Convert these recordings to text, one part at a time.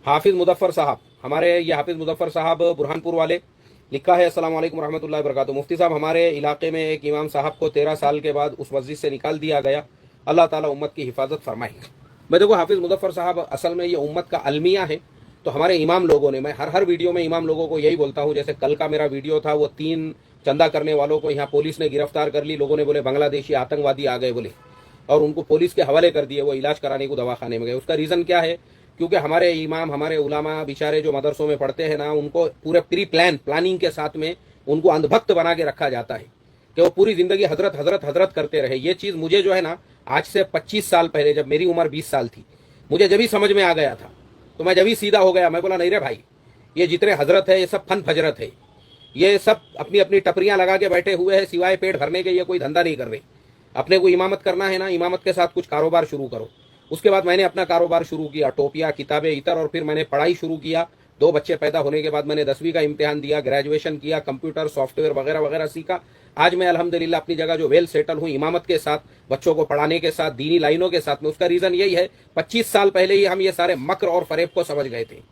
हाफिज मुजफ्फर साहब, हमारे ये हाफिज मुजफ्फर साहब बुरहानपुर वाले, लिखा है अस्सलाम वालेकुम रहमतुल्लाहि व बरकातुहू। मुफ्ती साहब, हमारे इलाके में एक इमाम साहब को 13 साल के बाद उस मस्जिद से निकाल दिया गया। अल्लाह ताला उम्मत की हिफाजत फरमाए। मैं देखो हाफिज मुजफ्फर साहब, असल में ये उम्मत का अलमिया है। तो हमारे इमाम लोगों ने, मैं हर वीडियो में इमाम लोगों को यही बोलता हूँ, जैसे कल का मेरा वीडियो था, वो 3 चंदा करने वालों को यहाँ पुलिस ने गिरफ्तार कर ली। लोगों ने बोले बांग्लादेशी आतंकवादी आ गए बोले, और उनको पुलिस के हवाले कर दिए। वो इलाज कराने को दवाखाने में गए। उसका रीज़न क्या है? क्योंकि हमारे इमाम, हमारे उलामा बेचारे जो मदरसों में पढ़ते हैं ना, उनको पूरे प्लानिंग के साथ में उनको अंधभक्त बना के रखा जाता है कि वो पूरी जिंदगी हजरत हजरत हजरत करते रहे। ये चीज़ मुझे जो है ना, आज से 25 साल पहले, जब मेरी उम्र 20 साल थी, मुझे जब ही समझ में आ गया था, तो मैं जब ही सीधा हो गया। मैं बोला नहीं रे भाई, ये जितने हजरत है ये सब फन फजरत है। ये सब अपनी अपनी टपरियां लगा के बैठे हुए हैं, सिवाय पेट भरने के ये कोई धंधा नहीं कर रहे। अपने को इमामत करना है ना, इमामत के साथ कुछ कारोबार शुरू करो। उसके बाद मैंने अपना कारोबार शुरू किया, टोपियाँ, किताबें, इतर, और फिर मैंने पढ़ाई शुरू किया। 2 बच्चे पैदा होने के बाद मैंने 10वीं का इम्तिहान दिया, ग्रेजुएशन किया, कंप्यूटर, सॉफ्टवेयर वगैरह वगैरह सीखा। आज मैं अल्हम्दुलिल्लाह अपनी जगह जो वेल सेटल हूँ, इमामत के साथ, बच्चों को पढ़ाने के साथ, दीनी लाइनों के साथ में। उसका रीज़न यही है, 25 साल पहले ही हम ये सारे मक्र और फरेब को समझ गए थे।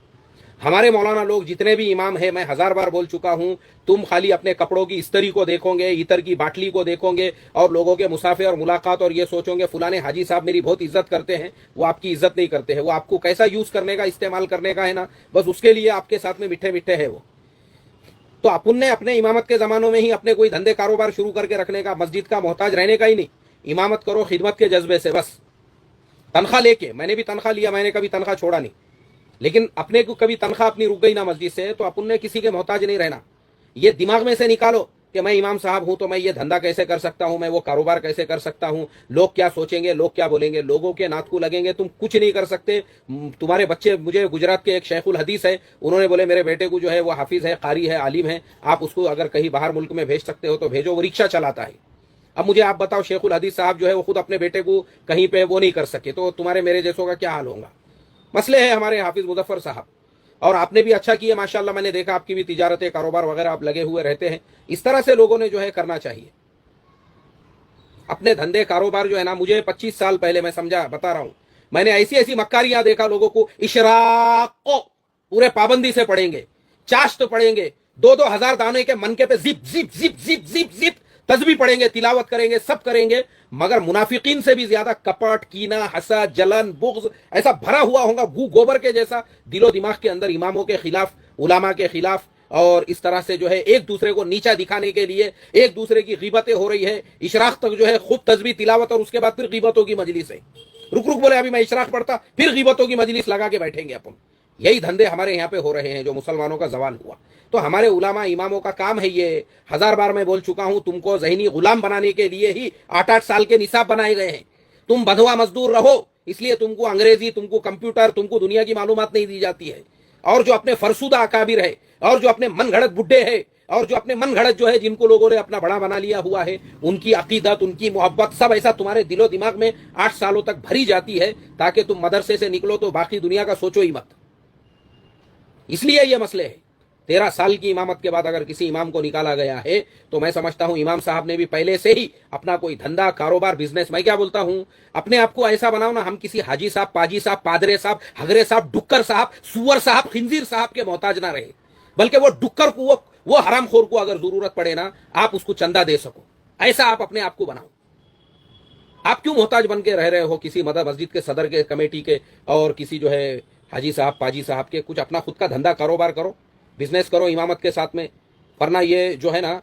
हमारे मौलाना लोग जितने भी इमाम हैं, मैं 1000 बार बोल चुका हूं, तुम खाली अपने कपड़ों की इस्त्री को देखोगे, इतर की बाटली को देखोगे, और लोगों के मुसाफे और मुलाकात, और ये सोचोगे फलाने हाजी साहब मेरी बहुत इज्जत करते हैं। वो आपकी इज्जत नहीं करते हैं। वो आपको कैसा यूज करने का, इस्तेमाल करने का है ना, बस उसके लिए आपके साथ में मिठे मिठे है वो। तो अपन ने अपने इमामत के जमानों में ही अपने कोई धंधे कारोबार शुरू करके रखने का, मस्जिद का मोहताज रहने का ही नहीं। इमामत करो खिदमत के जज्बे से, बस तनख्वाह लेके। मैंने भी तनख्वाह लिया, मैंने कभी तनख्वाह छोड़ा नहीं, लेकिन अपने को कभी तनख्वाह अपनी रुक गई ना मस्जिद से, तो अपन ने किसी के मोहताज नहीं रहना। ये दिमाग में से निकालो कि मैं इमाम साहब हूं तो मैं ये धंधा कैसे कर सकता हूं, मैं वो कारोबार कैसे कर सकता हूं, लोग क्या सोचेंगे, लोग क्या बोलेंगे, लोगों के नातकू लगेंगे, तुम कुछ नहीं कर सकते। तुम्हारे बच्चे, मुझे गुजरात के एक शेखुल हदीस है, उन्होंने बोले मेरे बेटे को जो है वो हाफिज है, कारी है, आलिम है, आप उसको अगर कहीं बाहर मुल्क में भेज सकते हो तो भेजो, वो रिक्शा चलाता है। अब मुझे आप बताओ, शेखुल हदीस साहब जो है वो खुद अपने बेटे को कहीं पे वो नहीं कर सके, तो तुम्हारे मेरे जैसों का क्या हाल होगा? मसले है हमारे हाफिज मुजफ्फर साहब। और आपने भी अच्छा किया माशाल्लाह, मैंने देखा आपकी भी तिजारतें, कारोबार वगैरह आप लगे हुए रहते हैं। इस तरह से लोगों ने जो है करना चाहिए अपने धंधे कारोबार जो है ना। मुझे 25 साल पहले, मैं समझा बता रहा हूं, मैंने ऐसी ऐसी मक्कारियां देखा लोगों को। इशराक को पूरे पाबंदी से पढ़ेंगे, चाश्त पढ़ेंगे, 2-2 हजार दाने के मनके पे जिप जिप जिप जिप जिप जिप तस्बीह पढ़ेंगे, तिलावत करेंगे, सब करेंगे, मगर मुनाफिकीन से भी ज्यादा कपट, कीना, हसद, जलन, बुग़्ज़ ऐसा भरा हुआ होगा, गोबर के जैसा दिलो दिमाग के अंदर, इमामों के खिलाफ, उलामा के खिलाफ। और इस तरह से जो है एक दूसरे को नीचा दिखाने के लिए एक दूसरे की गीबतें हो रही है। इशराक तक जो है खूब तस्बीह, तिलावत, और उसके बाद फिर गीबतों की मजलिस है। रुक रुक बोले अभी मैं इशराक पढ़ता, फिर गीबतों की मजलिस लगा के बैठेंगे अपन। यही धंधे हमारे यहाँ पे हो रहे हैं, जो मुसलमानों का जवाल हुआ। तो हमारे उलामा इमामों का काम है ये। 1000 बार मैं बोल चुका हूं, तुमको ज़हनी गुलाम बनाने के लिए ही 8-8 साल के निसाब बनाए गए हैं। तुम बंधुआ मजदूर रहो, इसलिए तुमको अंग्रेजी, तुमको कंप्यूटर, तुमको दुनिया की मालूमात नहीं दी जाती है। और जो अपने फरसुदा अकाबिर है, और जो अपने मन घड़त बुड्ढे है, और जो अपने मन घड़त जो है, जिनको लोगों ने अपना बड़ा बना लिया हुआ है, उनकी अकीदत, उनकी मोहब्बत, सब ऐसा तुम्हारे दिलो दिमाग में 8 सालों तक भरी जाती है, ताकि तुम मदरसे से निकलो तो बाकी दुनिया का सोचो ही मत। इसलिए ये मसले है। 13 साल की इमामत के बाद अगर किसी इमाम को निकाला गया है, तो मैं समझता हूं इमाम साहब ने भी पहले से ही अपना कोई धंधा, कारोबार, बिजनेस, मैं क्या बोलता हूं, अपने आप को ऐसा बनाओ ना, हम किसी हाजी साहब, पाजी साहब, पादरे साहब, हगरे साहब, डुक्कर साहब, सुअर साहब, खिंजीर साहब के मोहताज ना रहे। बल्कि वो डुक्कर को, वो हरामखोर को अगर जरूरत पड़े ना, आप उसको चंदा दे सको, ऐसा आप अपने आप को बनाओ। आप क्यों मोहताज बन के रह रहे हो किसी मस्जिद के सदर के, कमेटी के, और किसी जो है हाजी साहब, पाजी साहब के? कुछ अपना खुद का धंधा, कारोबार करो, बिजनेस करो इमामत के साथ में। वरना ये जो है ना,